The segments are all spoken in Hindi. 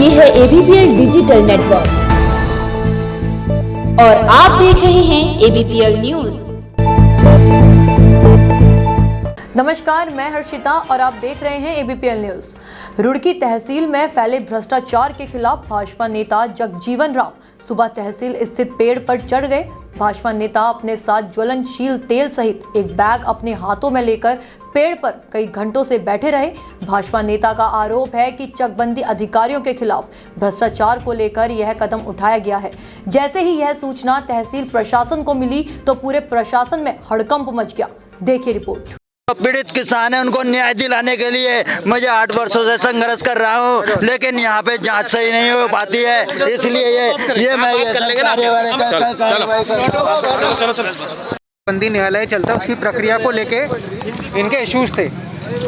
ये है ABPL डिजिटल नेटवर्क और आप देख रहे हैं ABPL न्यूज। नमस्कार, मैं हर्षिता और आप देख रहे हैं ABPL न्यूज। रुड़की तहसील में फैले भ्रष्टाचार के खिलाफ भाजपा नेता जगजीवन राम सुबह तहसील स्थित पेड़ पर चढ़ गए। भाजपा नेता अपने साथ ज्वलनशील तेल सहित एक बैग अपने हाथों में लेकर पेड़ पर कई घंटों से बैठे रहे। भाजपा नेता का आरोप है कि चकबंदी अधिकारियों के खिलाफ भ्रष्टाचार को लेकर यह कदम उठाया गया है। जैसे ही यह सूचना तहसील प्रशासन को मिली तो पूरे प्रशासन में हड़कंप मच गया। देखिए रिपोर्ट। पीड़ित किसान है, उनको न्याय दिलाने के लिए मुझे 8 वर्षों से संघर्ष कर रहा हूँ, लेकिन यहाँ पे जांच सही नहीं हो पाती है, इसलिए ये मैं बंदी न्यायालय चलता उसकी प्रक्रिया को लेके इनके इश्यूज थे।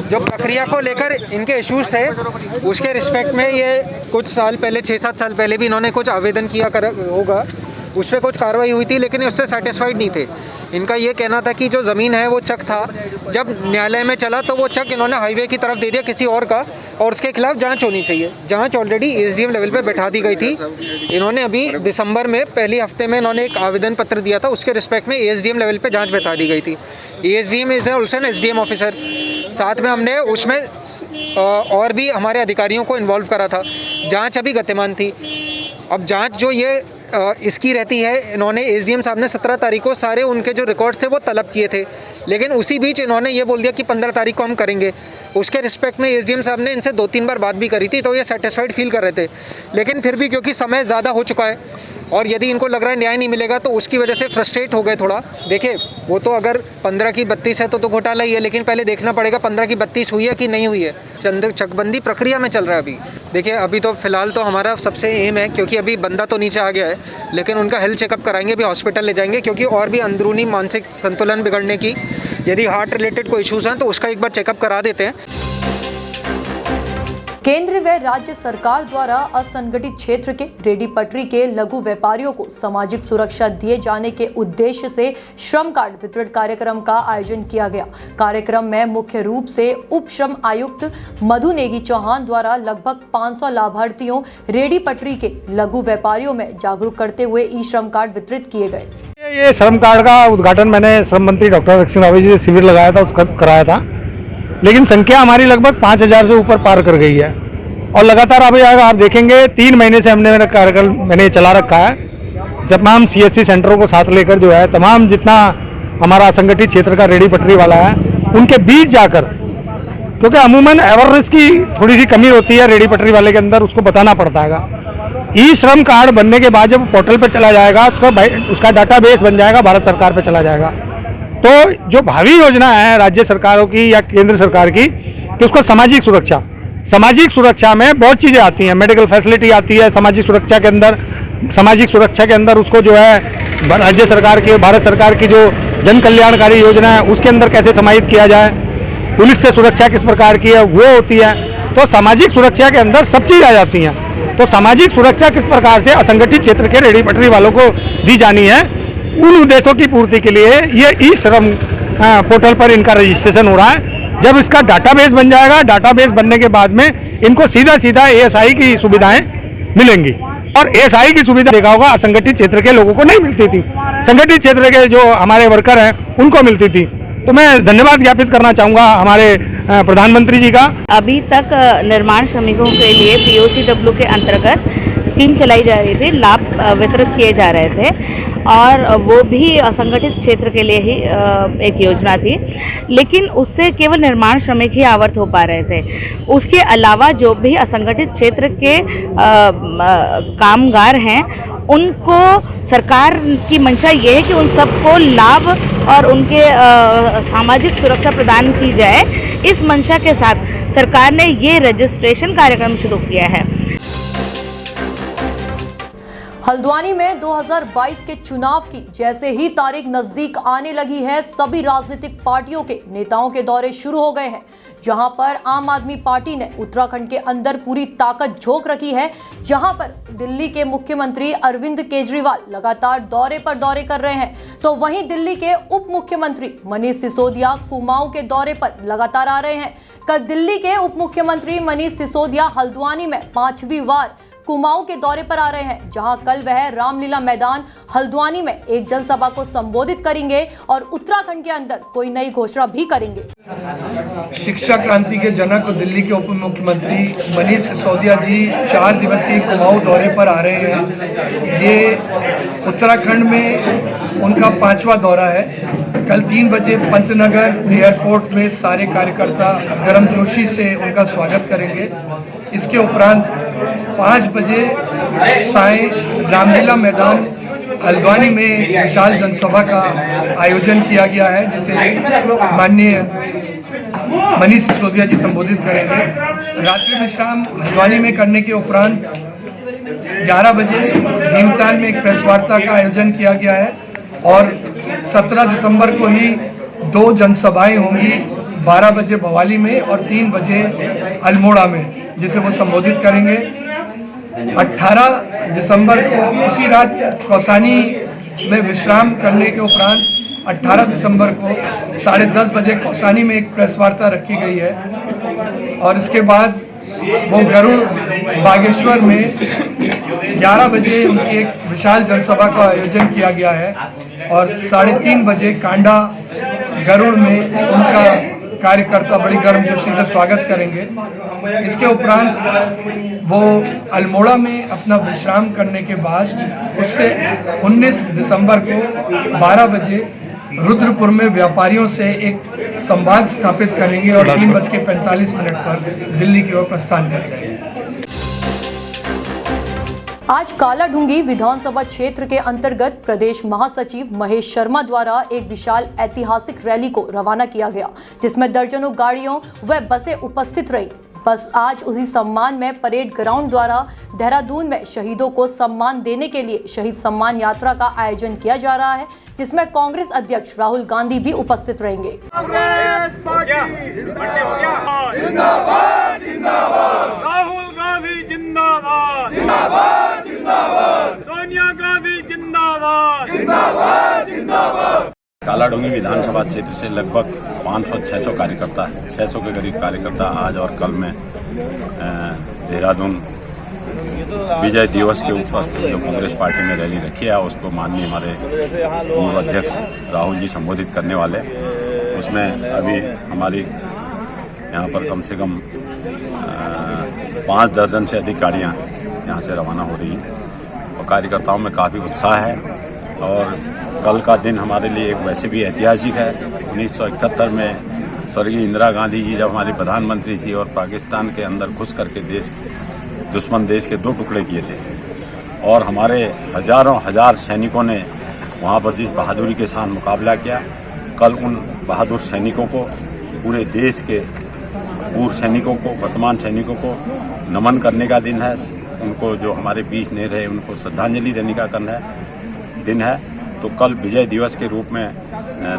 जो प्रक्रिया को लेकर इनके इश्यूज थे उसके रिस्पेक्ट में ये कुछ साल पहले 6-7 साल पहले भी इन्होंने कुछ आवेदन किया होगा, उस पर कुछ कार्रवाई हुई थी, लेकिन उससे सेटिस्फाइड नहीं थे। इनका ये कहना था कि जो ज़मीन है वो चक था, जब न्यायालय में चला तो वो चक इन्होंने हाईवे की तरफ दे दिया किसी और का, और उसके खिलाफ जांच होनी चाहिए। जांच ऑलरेडी एसडीएम लेवल पे बैठा दी गई थी। इन्होंने अभी दिसंबर में पहली हफ्ते में इन्होंने एक आवेदन पत्र दिया था, उसके रिस्पेक्ट में एसडीएम लेवल पे जांच बैठा दी गई थी। SDM is also an SDM officer. साथ में हमने उसमें और भी हमारे अधिकारियों को इन्वॉल्व करा था। जाँच अभी गतिमान थी। अब जाँच जो ये इसकी रहती है, इन्होंने एसडीएम साहब ने 17 तारीख को सारे उनके जो रिकॉर्ड्स थे वो तलब किए थे, लेकिन उसी बीच इन्होंने ये बोल दिया कि 15 तारीख को हम करेंगे। उसके रिस्पेक्ट में एसडीएम साहब ने इनसे 2-3 बार बात भी करी थी, तो ये सेटिस्फाइड फील कर रहे थे, लेकिन फिर भी क्योंकि समय ज़्यादा हो चुका है और यदि इनको लग रहा है न्याय नहीं मिलेगा तो उसकी वजह से फ्रस्ट्रेट हो गए थोड़ा। देखिए, वो तो अगर 15 की 32 है तो घोटाला ही है, लेकिन पहले देखना पड़ेगा 15 की 32 हुई है कि नहीं हुई है। चकबंदी प्रक्रिया में चल रहा है अभी। देखिए, अभी तो फिलहाल तो हमारा सबसे एम है, क्योंकि अभी बंदा तो नीचे आ गया है, लेकिन उनका हेल्थ चेकअप कराएंगे, अभी हॉस्पिटल ले जाएंगे, क्योंकि और भी अंदरूनी मानसिक संतुलन बिगड़ने की, यदि हार्ट रिलेटेड कोई इश्यूज़ हैं तो उसका एक बार चेकअप करा देते हैं। केंद्र व राज्य सरकार द्वारा असंगठित क्षेत्र के रेडी पटरी के लघु व्यापारियों को सामाजिक सुरक्षा दिए जाने के उद्देश्य से श्रम कार्ड वितरण कार्यक्रम का आयोजन किया गया। कार्यक्रम में मुख्य रूप से उप श्रम आयुक्त मधु नेगी चौहान द्वारा लगभग 500 लाभार्थियों रेडी पटरी के लघु व्यापारियों में जागरूक करते हुए ई श्रम कार्ड वितरित किए गए। ये श्रम कार्ड का उद्घाटन मैंने श्रम मंत्री डॉक्टर रक्षित रावत जी से शिविर लगाया था, उसका कराया था, लेकिन संख्या हमारी लगभग 5000 से ऊपर पार कर गई है और लगातार अभी आप देखेंगे 3 महीने से हमने मेरा कार्यक्रम मैंने चला रखा है। तमाम सीएससी सेंटरों को साथ लेकर जो है तमाम जितना हमारा असंगठित क्षेत्र का रेडी पटरी वाला है उनके बीच जाकर, क्योंकि अमूमन अवेयरनेस की थोड़ी सी कमी होती है रेडी पटरी वाले के अंदर, उसको बताना पड़ता है। ई श्रम कार्ड बनने के बाद जब पोर्टल पर चला जाएगा तो उसका डाटाबेस बन जाएगा, भारत सरकार पर चला जाएगा। तो जो भावी योजना है राज्य सरकारों की या केंद्र सरकार की, कि उसको सामाजिक सुरक्षा में बहुत चीज़ें आती हैं, मेडिकल फैसिलिटी आती है सामाजिक सुरक्षा के अंदर उसको जो है राज्य सरकार की, भारत सरकार की जो जन कल्याणकारी योजना है उसके अंदर कैसे समाहित किया जाए, पुलिस से सुरक्षा किस प्रकार की है वो होती है। तो सामाजिक सुरक्षा के अंदर सब चीज़ आ जाती हैं। तो सामाजिक सुरक्षा किस प्रकार से असंगठित क्षेत्र के रेडी पटरी वालों को दी जानी है, उन उद्देश्यों की पूर्ति के लिए ये ई श्रम पोर्टल पर इनका रजिस्ट्रेशन हो रहा है। जब इसका डाटाबेस बन जाएगा, डाटाबेस बनने के बाद में इनको सीधा एएसआई की सुविधाएं मिलेंगी। और एएसआई की सुविधा देखा होगा असंगठित क्षेत्र के लोगों को नहीं मिलती थी, संगठित क्षेत्र के जो हमारे वर्कर हैं उनको मिलती थी। तो मैं धन्यवाद ज्ञापित करना चाहूँगा हमारे प्रधानमंत्री जी का। अभी तक निर्माण श्रमिकों के लिए पीओसीडब्ल्यू के अंतर्गत स्कीम चलाई जा रही थी, लाभ वितरित किए जा रहे थे, और वो भी असंगठित क्षेत्र के लिए ही एक योजना थी, लेकिन उससे केवल निर्माण श्रमिक ही आवर्त हो पा रहे थे। उसके अलावा जो भी असंगठित क्षेत्र के कामगार हैं उनको सरकार की मंशा ये है कि उन सबको लाभ और उनके सामाजिक सुरक्षा प्रदान की जाए। इस मंशा के साथ सरकार ने ये रजिस्ट्रेशन कार्यक्रम शुरू किया है। हल्द्वानी में 2022 के चुनाव की जैसे ही तारीख नजदीक आने लगी है, सभी राजनीतिक पार्टियों के नेताओं के दौरे शुरू हो गए हैं। जहां पर आम आदमी पार्टी ने उत्तराखंड के अंदर पूरी ताकत झोंक रखी है, जहां पर दिल्ली के मुख्यमंत्री अरविंद केजरीवाल लगातार दौरे पर दौरे कर रहे हैं, तो वहीं दिल्ली के उप मुख्यमंत्री मनीष सिसोदिया कुमाऊं के दौरे पर लगातार आ रहे हैं। कल दिल्ली के उप मुख्यमंत्री मनीष सिसोदिया हल्द्वानी में 5वीं बार कुमाऊं के दौरे पर आ रहे हैं, जहां कल वह रामलीला मैदान हल्द्वानी में एक जनसभा को संबोधित करेंगे और उत्तराखंड के अंदर कोई नई घोषणा भी करेंगे। शिक्षा क्रांति के जनक दिल्ली के उप मुख्यमंत्री मनीष सिसोदिया जी 4 दिवसीय कुमाऊं दौरे पर आ रहे हैं। ये उत्तराखंड में उनका 5वां दौरा है। कल 3 बजे पंतनगर एयरपोर्ट में सारे कार्यकर्ता गर्मजोशी से उनका स्वागत करेंगे। इसके उपरांत 5 बजे सायं रामलीला मैदान हल्द्वानी में एक विशाल जनसभा का आयोजन किया गया है, जिसे माननीय मनीष सिसोदिया जी संबोधित करेंगे। रात्रि विश्राम हल्द्वानी में करने के उपरांत 11 बजे भीमताल में एक प्रेस वार्ता का आयोजन किया गया है और 17 दिसंबर को ही 2 जनसभाएं होंगी, 12 बजे भवाली में और 3 बजे अल्मोड़ा में, जिसे वो संबोधित करेंगे। 18 दिसंबर को उसी रात कौसानी में विश्राम करने के उपरांत 18 दिसंबर को 10:30 बजे कौसानी में एक प्रेस वार्ता रखी गई है और इसके बाद वो गरुड़ बागेश्वर में 11 बजे उनकी एक विशाल जनसभा का आयोजन किया गया है और 3:30 बजे कांडा गरुड़ में उनका कार्यकर्ता बड़ी गर्मजोशी से स्वागत करेंगे। इसके उपरांत वो अल्मोड़ा में अपना विश्राम करने के बाद उससे 19 दिसंबर को 12 बजे रुद्रपुर में व्यापारियों से एक संवाद स्थापित करेंगे और 3:45 पर दिल्ली की ओर प्रस्थान कर जाएंगे। आज कालाढूंगी विधानसभा क्षेत्र के अंतर्गत प्रदेश महासचिव महेश शर्मा द्वारा एक विशाल ऐतिहासिक रैली को रवाना किया गया, जिसमें दर्जनों गाड़ियों व बसें उपस्थित रही। बस आज उसी सम्मान में परेड ग्राउंड द्वारा देहरादून में शहीदों को सम्मान देने के लिए शहीद सम्मान यात्रा का आयोजन किया जा रहा है, जिसमें कांग्रेस अध्यक्ष राहुल गांधी भी उपस्थित रहेंगे। कांग्रेस पार्टी जिंदाबाद जिंदाबाद, राहुल गांधी जिंदाबाद जिंदाबाद जिंदाबाद, सोनिया गांधी जिंदाबाद जिंदाबाद जिंदाबाद। कालाढूंगी विधानसभा क्षेत्र से लगभग 500-600 कार्यकर्ता, 600 के करीब कार्यकर्ता आज और कल में देहरादून विजय दिवस के ऊपर जो कांग्रेस पार्टी ने रैली रखी है उसको माननीय हमारे पूर्व अध्यक्ष राहुल जी संबोधित करने वाले। उसमें अभी हमारी यहाँ पर कम से कम 5 दर्जन से अधिक गाड़ियाँ यहाँ से रवाना हो रही हैं और कार्यकर्ताओं में काफ़ी उत्साह है। और कल का दिन हमारे लिए एक वैसे भी ऐतिहासिक है। 1971 में स्वर्गीय इंदिरा गांधी जी जब हमारी प्रधानमंत्री थी और पाकिस्तान के अंदर घुस करके दुश्मन देश के 2 टुकड़े किए थे और हमारे हजारों हजार सैनिकों ने वहाँ पर जिस बहादुरी के साथ मुकाबला किया, कल उन बहादुर सैनिकों को, पूरे देश के पूर्व सैनिकों को, वर्तमान सैनिकों को नमन करने का दिन है। उनको जो हमारे बीच नहीं रहे उनको श्रद्धांजलि देने का दिन है। तो कल विजय दिवस के रूप में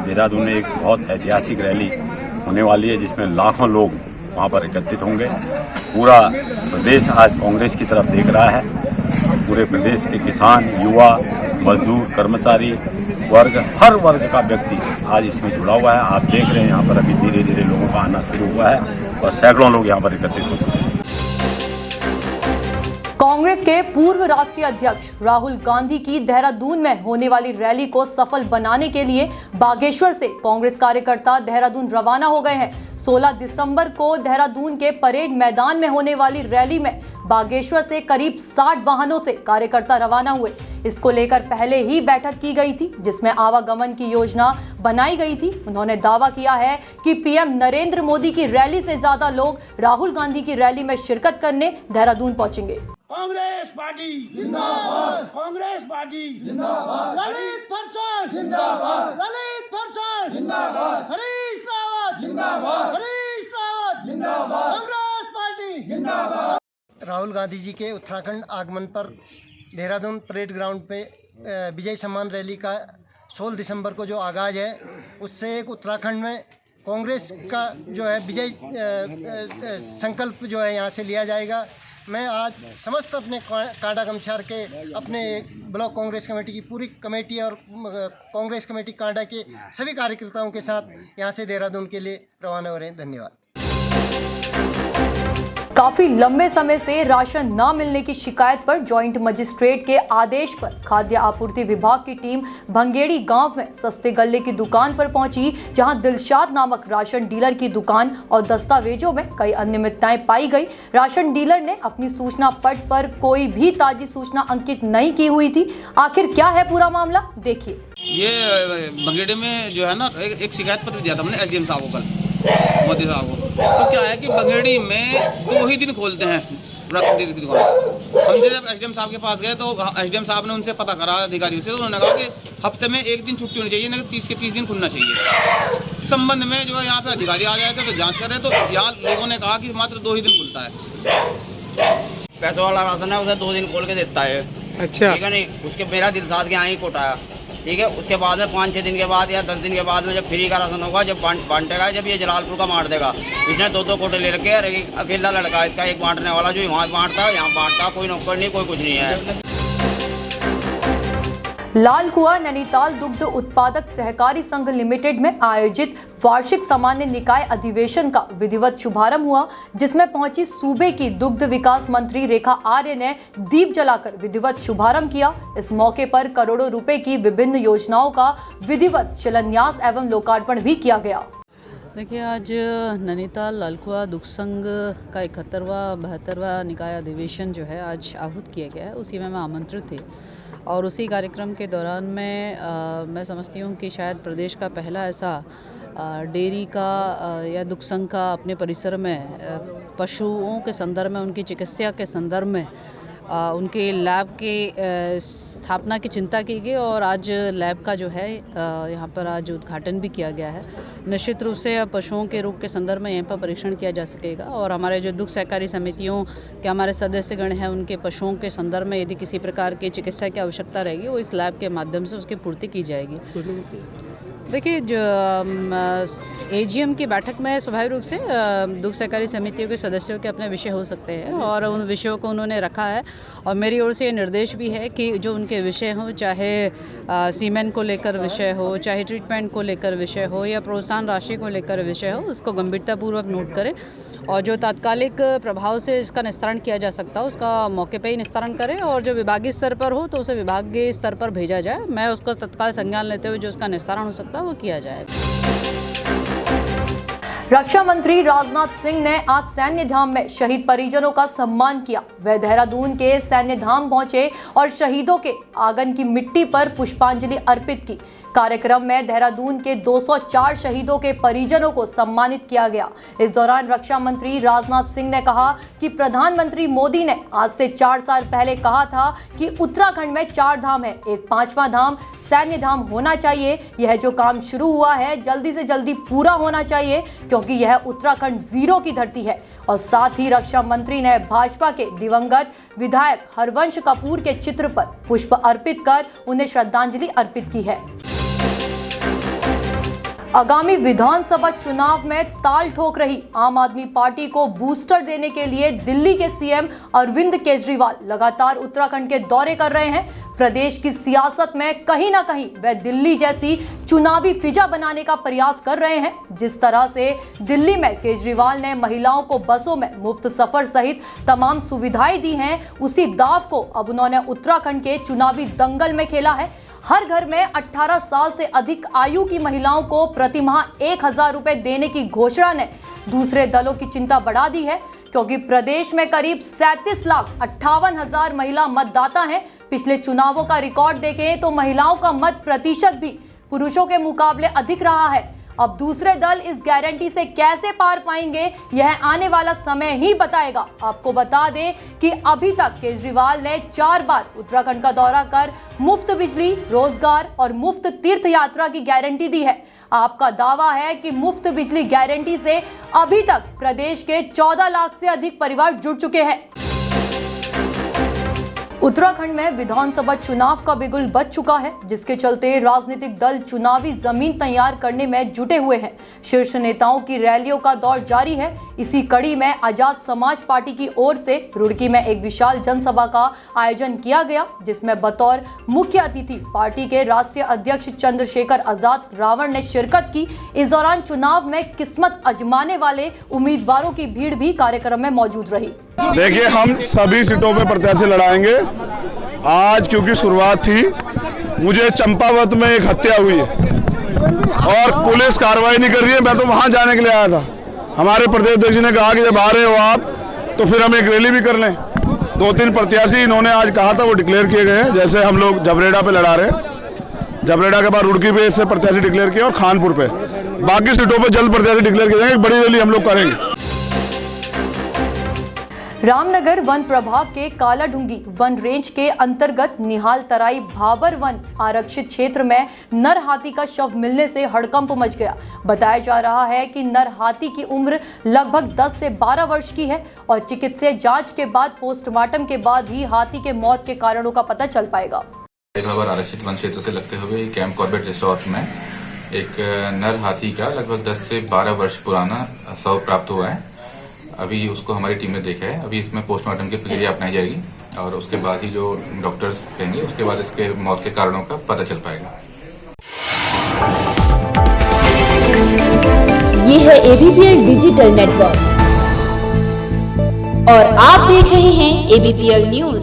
देहरादून में एक बहुत ऐतिहासिक रैली होने वाली है, जिसमें लाखों लोग वहाँ पर एकत्रित होंगे। पूरा प्रदेश आज कांग्रेस की तरफ देख रहा है। पूरे प्रदेश के किसान, युवा, मजदूर, कर्मचारी वर्ग, हर वर्ग का व्यक्ति आज इसमें जुड़ा हुआ है। आप देख रहे हैं यहाँ पर अभी धीरे धीरे लोगों का आना शुरू हुआ है और सैकड़ों लोग यहाँ पर एकत्रित हो चुके हैं। कांग्रेस के पूर्व राष्ट्रीय अध्यक्ष राहुल गांधी की देहरादून में होने वाली रैली को सफल बनाने के लिए बागेश्वर से कांग्रेस कार्यकर्ता देहरादून रवाना हो गए हैं। 16 दिसंबर को देहरादून के परेड मैदान में होने वाली रैली में बागेश्वर से करीब 60 वाहनों से कार्यकर्ता रवाना हुए। इसको लेकर पहले ही बैठक की गई थी, जिसमें आवागमन की योजना बनाई गई थी। उन्होंने दावा किया है कि पीएम नरेंद्र मोदी की रैली से ज्यादा लोग राहुल गांधी की रैली में शिरकत करने देहरादून पहुंचेंगे। कांग्रेस पार्टी जिंदाबाद, कांग्रेस पार्टी जिंदाबाद, ललित परिषद जिंदाबाद, ललित परिषद जिंदाबाद, हरीश रावत जिंदाबाद, हरीश रावत जिंदाबाद, कांग्रेस पार्टी जिंदाबाद। राहुल गांधी जी के उत्तराखंड आगमन पर देहरादून परेड ग्राउंड पे विजय सम्मान रैली का 16 दिसंबर को जो आगाज़ है, उससे एक उत्तराखंड में कांग्रेस का जो है विजय संकल्प जो है यहाँ से लिया जाएगा। मैं आज समस्त अपने कांडा गमछार के अपने ब्लॉक कांग्रेस कमेटी की पूरी कमेटी और कांग्रेस कमेटी कांडा के सभी कार्यकर्ताओं के साथ यहाँ से देहरादून के लिए रवाना हो रहे हैं। धन्यवाद। काफी लंबे समय से राशन न मिलने की शिकायत पर जॉइंट मजिस्ट्रेट के आदेश पर खाद्य आपूर्ति विभाग की टीम भंगेड़ी गांव में सस्ते गल्ले की दुकान पर पहुंची, जहां दिलशाद नामक राशन डीलर की दुकान और दस्तावेजों में कई अनियमितताएं पाई गई। राशन डीलर ने अपनी सूचना पट पर कोई भी ताजी सूचना अंकित नहीं की हुई थी। आखिर क्या है पूरा मामला, देखिए। ये भंगेड़ी में जो है ना एक शिकायत पत्र दिया था हमने एसडीएम साहब को, कल मोदी साहब को। तो क्या है कि भंगेड़ी में 2 ही दिन खोलते हैं राशन डीलर की दुकान। हम जब एसडीएम साहब के पास गए तो एसडीएम साहब ने उनसे पता करा अधिकारियों से, तो उन्होंने कहा कि हफ्ते में 1 दिन छुट्टी होनी चाहिए, नहीं 30 के 30 दिन खुलना चाहिए। इस संबंध में जो है यहाँ पे अधिकारी आ गए थे तो जांच कर रहे, तो यहाँ लोगों ने कहा कि मात्र 2 ही दिन खुलता है। पैसों वाला राशन है, उसे 2 दिन खोल के देता है। अच्छा, ठीक है नहीं, उसके मेरा दिलसाद के यहाँ ही कोटा है। ठीक है, उसके बाद में 5-6 दिन के बाद या 10 दिन के बाद में जब फ्री का राशन होगा, जब बांटेगा, जब ये जलालपुर का बांट देगा। इसने 2-2 कोटे ले रखे हैं, अकेला लड़का इसका एक बांटने वाला, जो वहाँ बांटता है यहाँ बांटता, कोई नौकर नहीं, कोई कुछ नहीं है। लाल कुआं नैनीताल दुग्ध उत्पादक सहकारी संघ लिमिटेड में आयोजित वार्षिक सामान्य निकाय अधिवेशन का विधिवत शुभारंभ हुआ, जिसमें पहुंची सूबे की दुग्ध विकास मंत्री रेखा आर्य ने दीप जलाकर विधिवत शुभारंभ किया। इस मौके पर करोड़ों रुपए की विभिन्न योजनाओं का विधिवत शिलान्यास एवं लोकार्पण भी किया गया। देखिए, आज नैनीताल लाल कुआं दुग्ध संघ का 71वां निकाय अधिवेशन जो है आज आहूत किया गया है। उसी में मैं आमंत्रित थी और उसी कार्यक्रम के दौरान मैं समझती हूँ कि शायद प्रदेश का पहला ऐसा डेयरी का या दुग्ध संघ का अपने परिसर में पशुओं के संदर्भ में, उनकी चिकित्सा के संदर्भ में उनके लैब के स्थापना की चिंता की गई और आज लैब का जो है यहाँ पर आज उद्घाटन भी किया गया है। निश्चित रूप से अब पशुओं के रोग के संदर्भ में यहाँ पर परीक्षण किया जा सकेगा और हमारे जो दुग्ध सहकारी समितियों के हमारे सदस्यगण हैं, उनके पशुओं के संदर्भ में यदि किसी प्रकार की चिकित्सा की आवश्यकता रहेगी, वो इस लैब के माध्यम से उसकी पूर्ति की जाएगी। देखिए, जो एजीएम की बैठक में स्वाभाविक रूप से दुग्ध सहकारी समितियों के सदस्यों के अपने विषय हो सकते हैं और उन विषयों को उन्होंने रखा है और मेरी ओर से ये निर्देश भी है कि जो उनके विषय हों, चाहे सीमेंट को लेकर विषय हो, चाहे ट्रीटमेंट को लेकर विषय हो या प्रोत्साहन राशि को लेकर विषय हो, उसको गंभीरतापूर्वक नोट करें और जो तात्कालिक प्रभाव से इसका निस्तारण किया जा सकता हो उसका मौके पर ही निस्तारण करें और जो विभागीय स्तर पर हो तो उसे विभागीय स्तर पर भेजा जाए। मैं उसको तत्काल संज्ञान लेते हुए जो उसका निस्तारण हो सकता है वो किया जाएगा। रक्षा मंत्री राजनाथ सिंह ने आज सैन्य धाम में शहीद परिजनों का सम्मान किया। वे देहरादून के सैन्य धाम पहुंचे और शहीदों के आंगन की मिट्टी पर पुष्पांजलि अर्पित की। कार्यक्रम में देहरादून के 204 शहीदों के परिजनों को सम्मानित किया गया। इस दौरान रक्षा मंत्री राजनाथ सिंह ने कहा कि प्रधानमंत्री मोदी ने आज से 4 साल पहले कहा था कि उत्तराखंड में 4 धाम है, एक 5वां धाम सैन्य धाम होना चाहिए। यह जो काम शुरू हुआ है जल्दी से जल्दी पूरा होना चाहिए क्योंकि यह उत्तराखंड वीरों की धरती है। और साथ ही रक्षा मंत्री ने भाजपा के दिवंगत विधायक हरवंश कपूर के चित्र पर पुष्प अर्पित कर उन्हें श्रद्धांजलि अर्पित की है। आगामी विधानसभा चुनाव में ताल ठोक रही आम आदमी पार्टी को बूस्टर देने के लिए दिल्ली के सीएम अरविंद केजरीवाल लगातार उत्तराखंड के दौरे कर रहे हैं। प्रदेश की सियासत में कहीं ना कहीं वह दिल्ली जैसी चुनावी फिजा बनाने का प्रयास कर रहे हैं। जिस तरह से दिल्ली में केजरीवाल ने महिलाओं को बसों में मुफ्त सफर सहित तमाम सुविधाएं दी हैं, उसी दाव को अब उन्होंने उत्तराखंड के चुनावी दंगल में खेला है। हर घर में 18 साल से अधिक आयु की महिलाओं को प्रतिमाह 1000 रुपए देने की घोषणा ने दूसरे दलों की चिंता बढ़ा दी है क्योंकि प्रदेश में करीब 37,58,000 महिला मतदाता हैं। पिछले चुनावों का रिकॉर्ड देखें तो महिलाओं का मत प्रतिशत भी पुरुषों के मुकाबले अधिक रहा है। अब दूसरे दल इस गारंटी से कैसे पार पाएंगे यह आने वाला समय ही बताएगा। आपको बता दें कि अभी तक केजरीवाल ने 4 बार उत्तराखंड का दौरा कर मुफ्त बिजली, रोजगार और मुफ्त तीर्थ यात्रा की गारंटी दी है। आपका दावा है कि मुफ्त बिजली गारंटी से अभी तक प्रदेश के 14 लाख से अधिक परिवार जुड़ चुके हैं। उत्तराखंड में विधानसभा चुनाव का बिगुल बज चुका है, जिसके चलते राजनीतिक दल चुनावी जमीन तैयार करने में जुटे हुए हैं। शीर्ष नेताओं की रैलियों का दौर जारी है। इसी कड़ी में आजाद समाज पार्टी की ओर से रुड़की में एक विशाल जनसभा का आयोजन किया गया, जिसमें बतौर मुख्य अतिथि पार्टी के राष्ट्रीय अध्यक्ष चंद्रशेखर आजाद रावण ने शिरकत की। इस दौरान चुनाव में किस्मत आजमाने वाले उम्मीदवारों की भीड़ भी कार्यक्रम में मौजूद रही। देखिए, हम सभी सीटों पे प्रत्याशी लड़ाएंगे। आज क्योंकि शुरुआत थी, मुझे चंपावत में एक हत्या हुई है और पुलिस कार्रवाई नहीं कर रही है। मैं तो वहां जाने के लिए आया था। हमारे प्रदेश अध्यक्ष ने कहा कि जब आ रहे हो आप तो फिर हम एक रैली भी कर लें। 2-3 प्रत्याशी इन्होंने आज कहा था, वो डिक्लेयर किए गए हैं। जैसे हम लोग जबरेड़ा पे लड़ा रहे हैं, जबरेड़ा के बाद रुड़की पे से प्रत्याशी डिक्लेयर किए और खानपुर पे, बाकी सीटों पे जल्द प्रत्याशी डिक्लेयर किए जाएंगे। एक बड़ी रैली हम लोग करेंगे। रामनगर वन प्रभाग के कालाढूंगी वन रेंज के अंतर्गत निहाल तराई भाबर वन आरक्षित क्षेत्र में नर हाथी का शव मिलने से हड़कंप मच गया। बताया जा रहा है कि नर हाथी की उम्र लगभग 10 से 12 वर्ष की है और चिकित्सीय जांच के बाद पोस्टमार्टम के बाद ही हाथी के मौत के कारणों का पता चल पाएगा। भाबर आरक्षित वन क्षेत्र से लगते हुए कैंप कॉर्बेट रिसोर्ट में एक नर हाथी का लगभग 10 से 12 वर्ष पुराना शव प्राप्त हुआ है। अभी उसको हमारी टीम ने देखा है। अभी इसमें पोस्टमार्टम की प्रक्रिया अपनाई जाएगी और उसके बाद ही जो डॉक्टर्स कहेंगे उसके बाद इसके मौत के कारणों का पता चल पाएगा। ये है ABPL डिजिटल नेटवर्क और आप देख रहे हैं ABPL न्यूज।